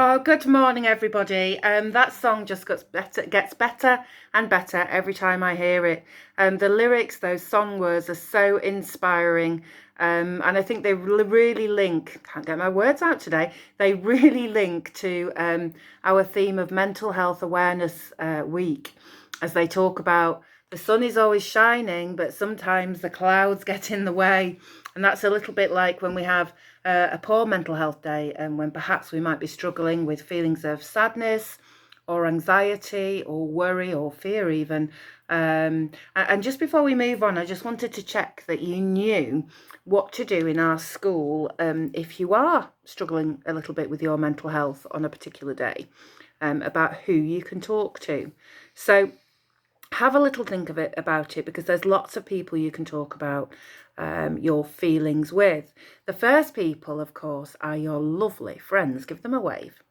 Oh, good morning, everybody. That song just gets better and better every time I hear it. The lyrics, those song words are so inspiring. And I think they really link, can't get my words out today, they really link to our theme of Mental Health Awareness Week, as they talk about the sun is always shining, but sometimes the clouds get in the way. And that's a little bit like when we have a poor mental health day, and when perhaps we might be struggling with feelings of sadness or anxiety or worry or fear even. And just before we move on, I just wanted to check that you knew what to do in our school if you are struggling a little bit with your mental health on a particular day, about who you can talk to. So have a little think of it about it, because there's lots of people you can talk about your feelings with. The first people, of course, are your lovely friends. Give them a wave.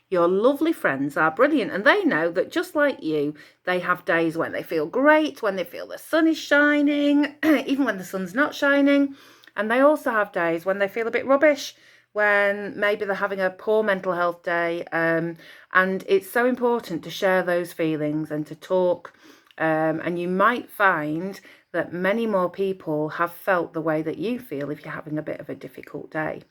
Your lovely friends are brilliant, and they know that just like you, they have days when they feel great, when they feel the sun is shining, even when the sun's not shining. And they also have days when they feel a bit rubbish, when maybe they're having a poor mental health day. And it's so important to share those feelings and to talk. And you might find that many more people have felt the way that you feel if you're having a bit of a difficult day.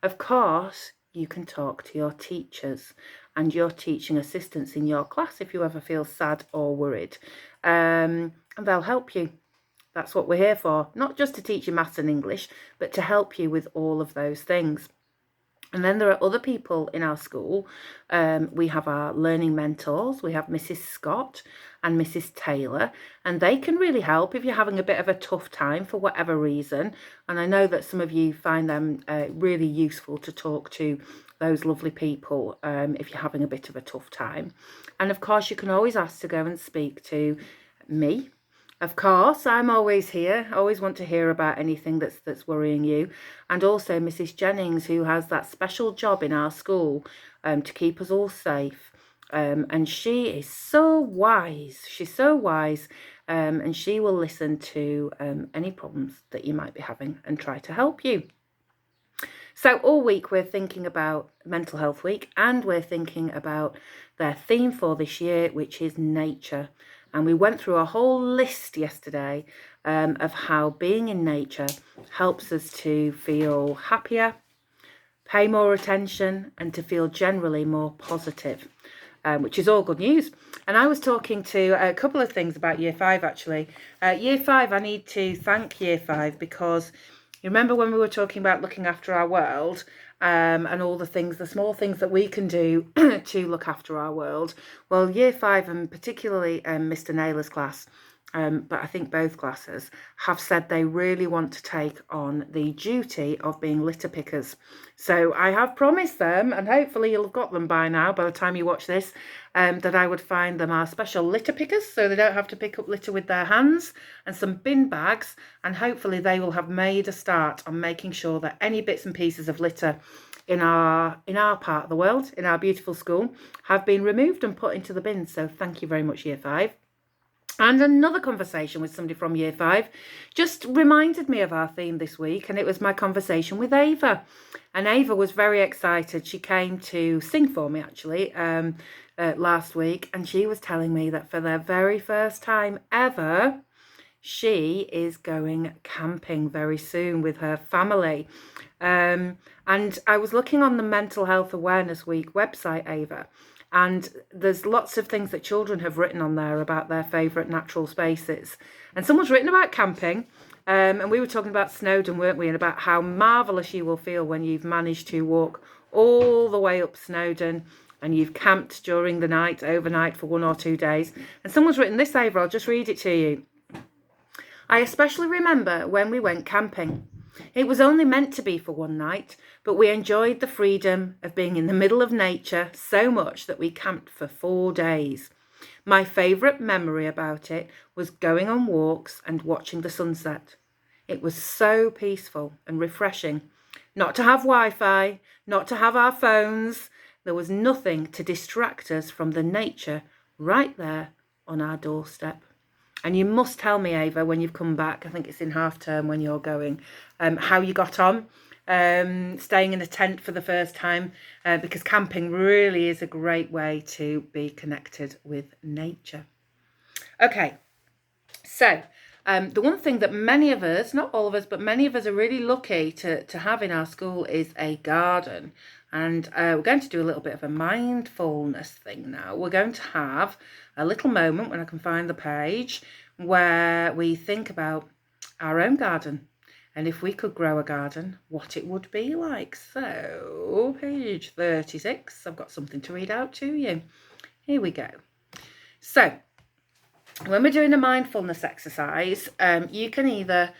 Of course, you can talk to your teachers and your teaching assistants in your class if you ever feel sad or worried, and they'll help you. That's what we're here for, not just to teach you maths and English, but to help you with all of those things. And then there are other people in our school. We have our learning mentors. We have Mrs. Scott and Mrs. Taylor, and they can really help if you're having a bit of a tough time for whatever reason. And I know that some of you find them really useful to talk to, those lovely people, if you're having a bit of a tough time. And of course, you can always ask to go and speak to me. Of course, I'm always here. I always want to hear about anything that's worrying you. And also Mrs. Jennings, who has that special job in our school to keep us all safe. And she is so wise. She's so wise. And she will listen to any problems that you might be having and try to help you. So all week we're thinking about Mental Health Week, and we're thinking about their theme for this year, which is nature. And we went through a whole list yesterday of how being in nature helps us to feel happier, pay more attention, and to feel generally more positive, which is all good news. And I was talking to a couple of things about Year 5, actually. Year 5, I need to thank Year 5, because you remember when we were talking about looking after our world, and all the things, the small things that we can do to look after our world. Well, Year 5, and particularly Mr. Naylor's class, but I think both classes, have said they really want to take on the duty of being litter pickers. So I have promised them, and hopefully you'll have got them by now, by the time you watch this, that I would find them our special litter pickers, so they don't have to pick up litter with their hands, and some bin bags, and hopefully they will have made a start on making sure that any bits and pieces of litter in our part of the world, in our beautiful school, have been removed and put into the bin. So thank you very much, Year 5. And another conversation with somebody from Year 5 just reminded me of our theme this week, and it was my conversation with Ava. And Ava was very excited. She came to sing for me, actually, last week, and she was telling me that for the very first time ever, she is going camping very soon with her family. And I was looking on the Mental Health Awareness Week website, Ava, and there's lots of things that children have written on there about their favourite natural spaces. And someone's written about camping, and we were talking about Snowdon, weren't we, and about how marvellous you will feel when you've managed to walk all the way up Snowdon and you've camped during the night, overnight for 1 or 2 days. And someone's written this, Ava, I'll just read it to you. I especially remember when we went camping. It was only meant to be for 1 night, but we enjoyed the freedom of being in the middle of nature so much that we camped for 4 days. My favourite memory about it was going on walks and watching the sunset. It was so peaceful and refreshing. Not to have Wi-Fi, not to have our phones. There was nothing to distract us from the nature right there on our doorstep. And you must tell me, Ava, when you've come back, I think it's in half term when you're going, how you got on. staying in a tent for the first time, because camping really is a great way to be connected with nature. Okay, so the one thing that many of us, not all of us, but many of us are really lucky to have in our school is a garden. And we're going to do a little bit of a mindfulness thing now. We're going to have a little moment, when I can find the page, where we think about our own garden. And if we could grow a garden, what it would be like. So, page 36, I've got something to read out to you. Here we go. So, when we're doing a mindfulness exercise, you can either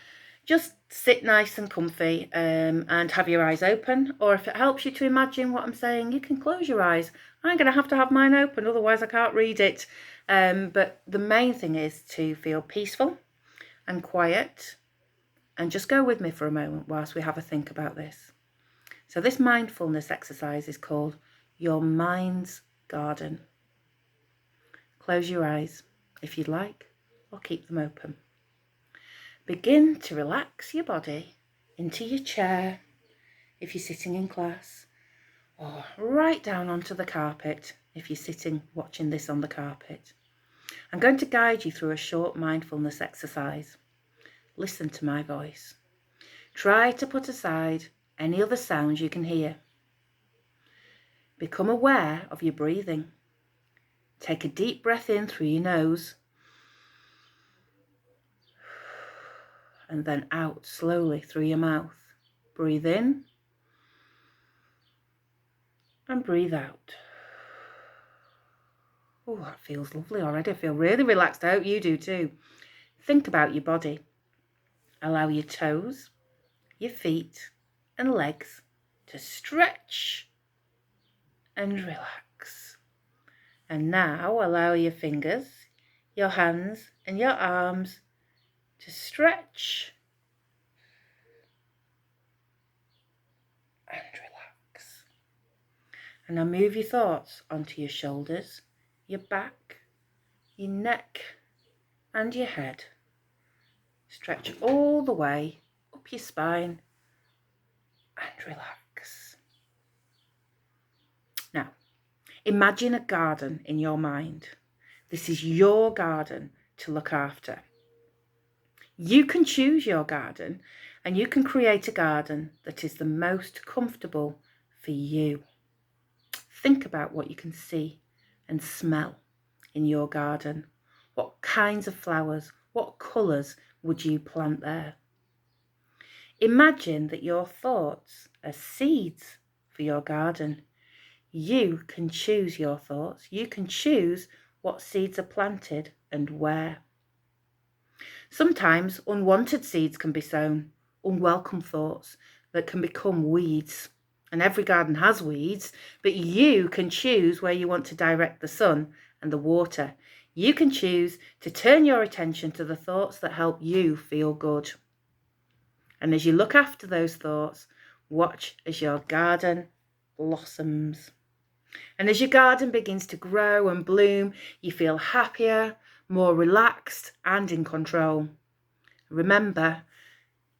just sit nice and comfy and have your eyes open, or if it helps you to imagine what I'm saying, you can close your eyes. I'm going to have mine open, otherwise I can't read it. But the main thing is to feel peaceful and quiet, and just go with me for a moment whilst we have a think about this. So this mindfulness exercise is called Your Mind's Garden. Close your eyes if you'd like, or keep them open. Begin to relax your body into your chair if you're sitting in class, or right down onto the carpet if you're sitting watching this on the carpet. I'm going to guide you through a short mindfulness exercise. Listen to my voice. Try to put aside any other sounds you can hear. Become aware of your breathing. Take a deep breath in through your nose, and then out slowly through your mouth. Breathe in and breathe out. Oh, that feels lovely already. I feel really relaxed. I hope you do too. Think about your body. Allow your toes, your feet and legs to stretch and relax. And now allow your fingers, your hands and your arms to stretch and relax. And now move your thoughts onto your shoulders, your back, your neck and your head. Stretch all the way up your spine and relax. Now, imagine a garden in your mind. This is your garden to look after. You can choose your garden, and you can create a garden that is the most comfortable for you. Think about what you can see and smell in your garden. What kinds of flowers, what colours would you plant there? Imagine that your thoughts are seeds for your garden. You can choose your thoughts. You can choose what seeds are planted and where. Sometimes unwanted seeds can be sown, unwelcome thoughts that can become weeds. And every garden has weeds, but you can choose where you want to direct the sun and the water. You can choose to turn your attention to the thoughts that help you feel good. And as you look after those thoughts, watch as your garden blossoms. And as your garden begins to grow and bloom, you feel happier, more relaxed and in control. Remember,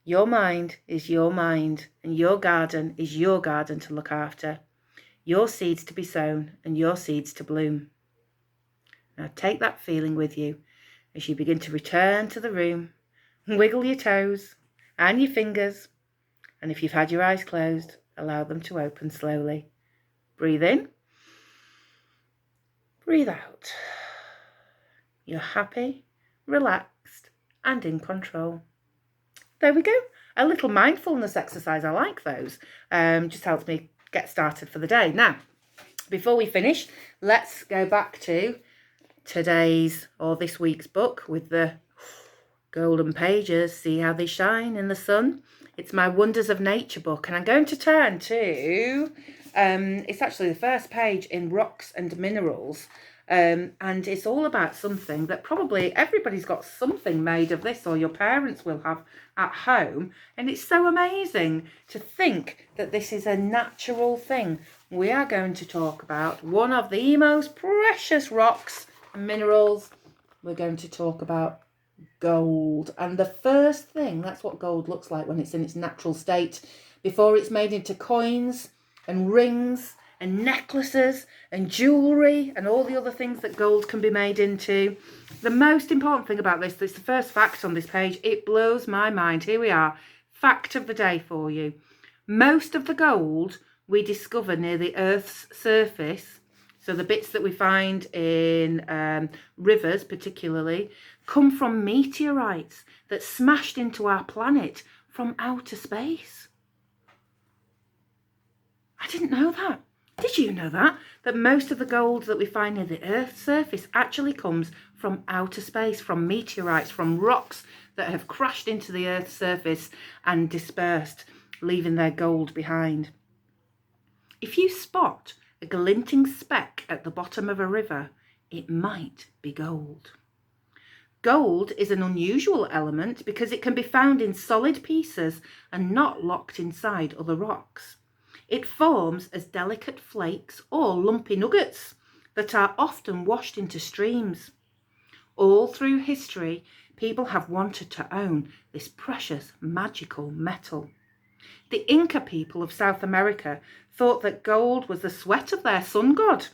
your mind is your mind, and your garden is your garden to look after. Your seeds to be sown and your seeds to bloom. Now take that feeling with you as you begin to return to the room. Wiggle your toes and your fingers, and if you've had your eyes closed, allow them to open slowly. Breathe in, breathe out. You're happy, relaxed and in control. There we go. A little mindfulness exercise. I like those. Just helps me get started for the day. Now, before we finish, let's go back to today's or this week's book with the golden pages. See how they shine in the sun? It's my Wonders of Nature book, and I'm going to turn to, it's actually the first page in Rocks and Minerals. And it's all about something that probably everybody's got something made of this, or your parents will have at home. And it's so amazing to think that this is a natural thing. We are going to talk about one of the most precious rocks and minerals. We're going to talk about gold. And the first thing, that's what gold looks like when it's in its natural state. before it's made into coins and rings and necklaces and jewellery and all the other things that gold can be made into. The most important thing about this is the first fact on this page. It blows my mind. Here we are. Fact of the day for you. Most of the gold we discover near the Earth's surface, so the bits that we find in rivers particularly, come from meteorites that smashed into our planet from outer space. I didn't know that. Did you know that? That most of the gold that we find near the Earth's surface actually comes from outer space, from meteorites, from rocks that have crashed into the Earth's surface and dispersed, leaving their gold behind. If you spot a glinting speck at the bottom of a river, it might be gold. Gold is an unusual element because it can be found in solid pieces and not locked inside other rocks. It forms as delicate flakes or lumpy nuggets that are often washed into streams. All through history, people have wanted to own this precious, magical metal. The Inca people of South America thought that gold was the sweat of their sun god.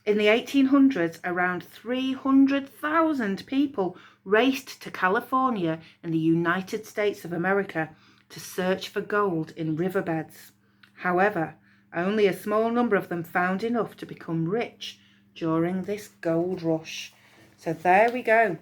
In the 1800s, around 300,000 people raced to California in the United States of America to search for gold in riverbeds. However, only a small number of them found enough to become rich during this gold rush. So there we go.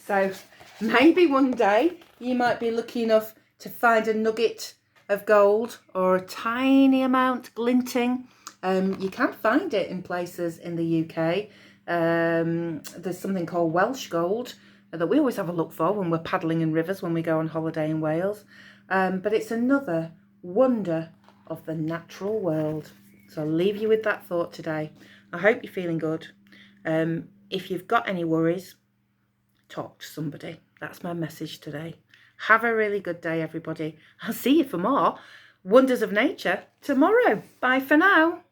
So maybe one day you might be lucky enough to find a nugget of gold or a tiny amount glinting. You can find it in places in the UK. There's something called Welsh gold that we always have a look for when we're paddling in rivers when we go on holiday in Wales. But it's another wonder of the natural world. So I'll leave you with that thought today. I hope you're feeling good. If you've got any worries, talk to somebody. That's my message today. Have a really good day, everybody. I'll see you for more Wonders of Nature tomorrow. Bye for now.